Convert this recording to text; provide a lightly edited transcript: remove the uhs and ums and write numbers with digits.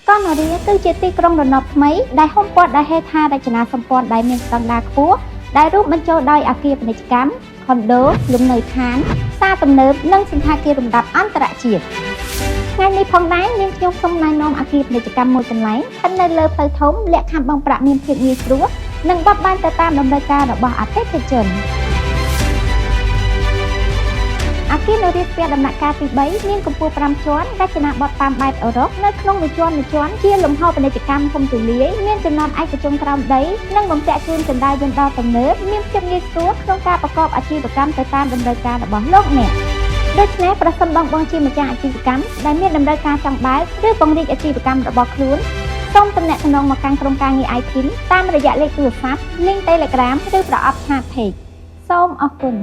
កនរីគឺជាទីក្រុងរណបថ្មីដែលហ៊ុំព័ទ្ធដោយហេដ្ឋារចនាសម្ព័ន្ធដែលមានស្តង់ដារខ្ពស់ដែលរួមបញ្ចូលដោយអគារពាណិជ្ជកម្ម ខុនដូ លំនៅឋាន ផ្សារទំនើប និងសណ្ឋាគារលំដាប់អន្តរជាតិ ថ្ងៃនេះផងដែរនាងខ្ញុំសូមណែនាំអគារពាណិជ្ជកម្មមួយកន្លែងស្ថិតនៅលើផ្លូវធំលក្ខខណ្ឌបង់ប្រាក់មានភាពងាយស្រួលនិងបត់បែនទៅតាមតម្រូវការរបស់អតិថិជនអគារនៅរាជពាដំណាក់កាលទី 3 មានកម្ពស់ 5 ជាន់រចនាបថតាមបែបអឺរ៉ុបនៅក្នុងមួយជាន់ជាលំហពាណិជ្ជកម្មធំទូលាយមានចំណតឯកជនក្រោមដីនិងបំពាក់ជូនជណ្ដើរយន្តដ៏ទំនើបមានភាពងាយស្រួលក្នុងការប្រកបអាជីវកម្មទៅតាមតម្រូវការរបស់លោកអ្នកដូច្នេះប្រសិនបងជាម្ចាស់អាជីវកម្មដែលមានតម្រូវការចង់បើកឬពង្រីកអាជីវកម្មរបស់ខ្លួនសូមទំនាក់ទំនងមកកាន់ក្រុមការងារ iTeam តាមរយៈលេខទូរស័ព្ទ link Telegram ឬប្រអប់ Chat Page សូមអរគុណ